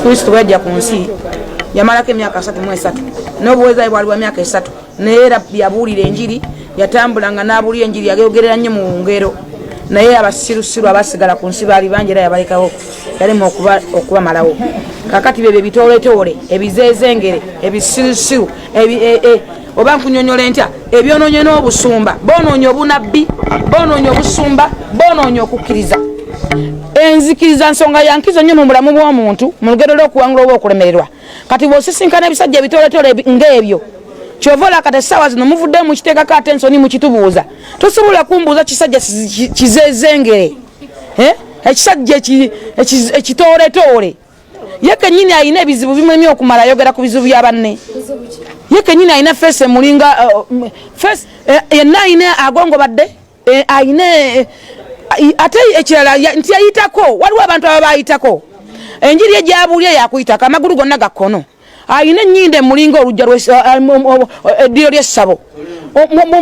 Kristo wajja ku nsi yamalako emyaka 33 n'obuweza bwali bwa myaka 3 neera yabuulira enjiri yatambulanga n'abuulira enjiri yageogerera nnyo mu ngero naye abasirusiru abasigala ku nsi baali bangi era yabalekawo yalema okubamalawo kakati bebyo ebitooletole ebizezengere ebisirusiru oba nkunyonyola ntya ebyonoonye n'obusumba bonoonye obunabbi bonoonye obusumba bonoonye okukkiriza enzikiriza nsonga yankizo nnyo mu bulamu bw'omuntu mu lugero lw'okuwangula oba okulemererwa kati bw'osisinkana ebisajja ebitooletole ng'ebyo kyovola kati essaawa zino muvudde mu kiteekako ate ensoni mu kitubuuza tosobola kumbuuza kisajja kizezengere ekisajja ekitooletole ye kennyini alina ebizibu bimwemi okumala ayogera ku bizibu bya banne ye kennyini alina feesi emulinga yenna alina agongobadde alina ate ekirala nti yayitako waliwo abantu aba bayitako enjiri ye gyabuulye yakuyitako amagulu gonna gakkono alina ennyinda emulinga olujja eddiro ly'essabo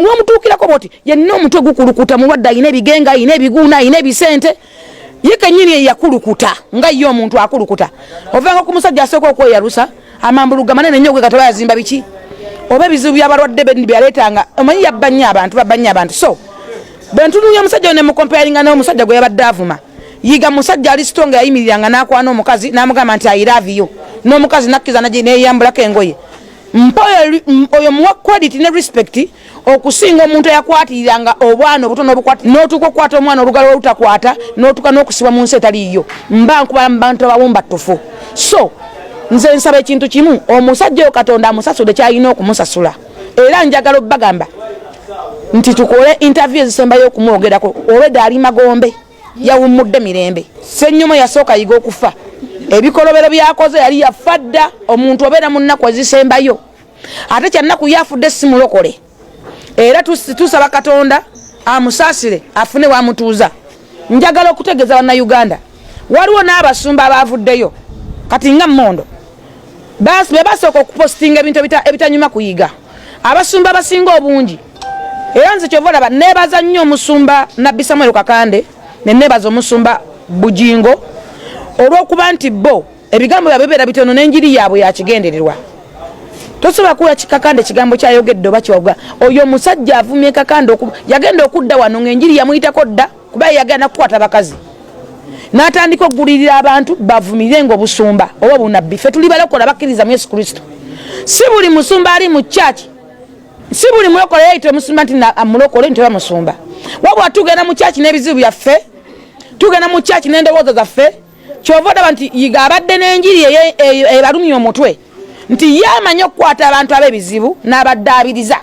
mwomutuukirako bwoti yenna omutwe gukulukuta mulwadde alina ebigenga alina ebiguuna alina ebisente ye kennyini yakulukuta nga ye omuntu akulukuta ovanga ku musajja asooka okweyalusa amambuluga manene nnyo gwegatoba yazimba biki oba ebizibu byabalwadde byaleetanga omanyi yabbanya abantu so bentunuya omusajja ne mukomparinga n'omusajja gwe yabadde avuma yiga musajja ali sitonga yayimiriranga n'akwana omukazi n'amugamba nti I love you n'omukazi nakkiza neyambulako engoye oyo muwa credit ne respect okusinga omuntu eyakwatiriranga obwana obutono obukwata n'otuuka okukwata omwana olugalo olutakwata n'otuuka n'okusibwa mu nsi etaliiyo mba nkubala mu bantu abawumba ttufu so nze nsaba ekintu kimu omusajja oyo Katonda amusasule kyalina okumusasula era njagala obbagamba nti tukole interview ezisembayo okumwogerako olwedda ali magombe yawummudde mirembe Ssenyomo yasooka yiga okufa ebikolobero byakoze yali yafadda omuntu obeera mu nnaku ezisembayo ate kyannaku yafudde simulokole era tusaba Katonda amusaasire afune wamutuuza njagala okutegeeza bannayuganda waliwo n'abasumba abavuddeyo kati nga mmondo bebasooka okupostinga ebintu ebitanyuma kuyiga abasumba abasinga obungi era nze kyova olaba neebaza nnyo omusumba Nabbi Samuel Kakande neneebaza omusumba Bujingo olw'okuba nti bo ebigambo byabwe bibeera bitono n'enjiri yaabwe yakigendererwa tosobola kuwa Kakande ekigambo kyayogedde oba kyoga oyo omusajja avumye Kakande yagenda okudda wano ng'enjiri yamuyitako dda kuba yagenda kukwata bakazi n'atandika okugulirira abantu bavumirirenga obusumba oba bunabbi ffe tuli balokola bakkiriza mu Yesu Kristo si buli musumba ali mu kyaki si buli mulokole yayita omusumba nti amulokole nti oba musumba wabula tugenda mu kyaki n'ebizibu byaffe tugenda mu kyaki n'endowooza zaffe kyova olaba nti yiga abadde n'enjiri ebalumya omutwe nti ye amanyi okukwata abantu ab'ebizibu n'abaddaabiriza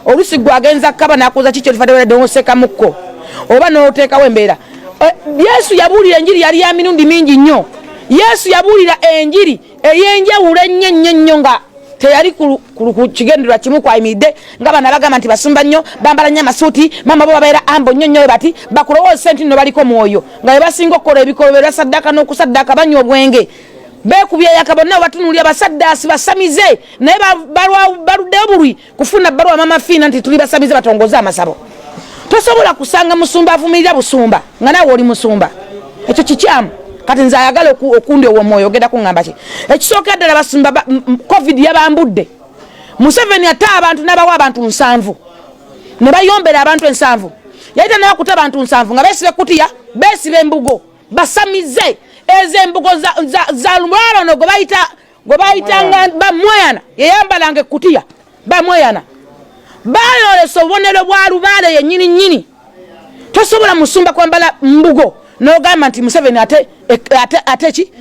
olusi gwe agenza kkaba n'akuuza kikyo lifatewedde n'osekamukko oba n'oteekawo embeera Yesu yabuulira enjiri yali ya mirundi mingi nnyo Yesu yabuulira enjiri ey'enjawulo ennyo nga teyali ku kigendererwa kimu kwayimiridde nga bana bagamba nti basumba nnyo bambala nnyo amasuuti mama bo babeera ambo nnyo bati bakulowooza nti nno baliko mwoyo nga bebasinga okukola ebikolobero basaddaka n'okusaddaka banywa obwenge beekubya yakabonna batunulya basaddaasi basamize naye baluddeyo bulwi kufuna bbaluwa mama fiina nti tuli basamize batongoze amasabo tosobola kusanga musumba avumirira busumba nga naawe oli musumba ekyo kikyamu kati nze ayagala okundi ow'omwoyo ogenda kuŋŋamba ki ekisooka ddala basumba covid yabambudde Museveni ate abantu n'abawa abantu 7 ne bayombera abantu 7 yayita n'abakuta abantu 7 nga beesibe kutiya beesibe embugo basamize ezo embugo za lumwalono gwe bayita nga bamweyana yeyambalanga ekkutiya bamweyana bayolesa obubonero bwa lubaale yennyini nnyini tosobola musumba kwambala mbugo n'ogamba nti Museveni ate ki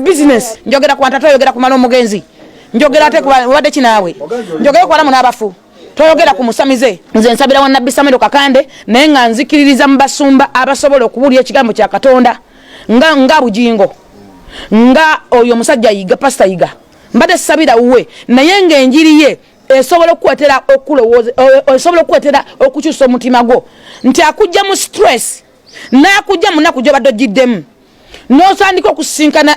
business njogera ku bantu toyogera ku mala omugenzi njogera ate wadde kinaawe njogera ku balamu n'abafu toyogera ku musamize nze nsabira wa Nabbi Samuel Kakande naye nga nzikiririza mu basumba abasobola okubuulira ekigambo kya Katonda nga Bujingo nga oyo musajja Yiga Pastor Yiga mbadde sabira uwe naye ng'enjiri ye esobola okukwetera okulowooza esobola okukwetera okukyusa omutima gwo nti akujja mu stress n'akujja mu nnaku gy'obadde ogiddemu n'osandika okusinkana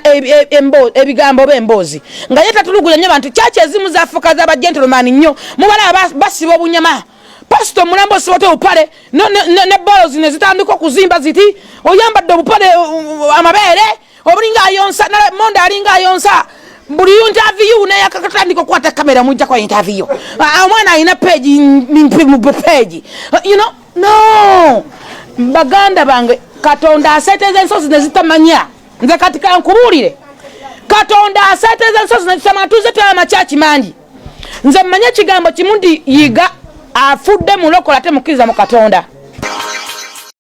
ebigambo b'emboozi nga ye tatulugunya nnyo bantu kyaki ezimu zaafuuka z'abagentleman nnyo mubala basiba obunyama pasito omulambo osibote obupale ne bolozi ne zitandika okuzimba ziti oyambadde obupale amabeere obulinga ayonsa katonda alinga ayonsa buli interview naye akatandika okukwata kamera mujja kwa interview omwana alina page you know no baganda bange katonda aseteza ensozi nezitamanya nze kati kankubuulire katonda aseteza ensozi nezitamanya tuze twala machachi mangi nze mmanya kigambo kimu ndi yiga afudde mulokola ate mukkiriza mu katonda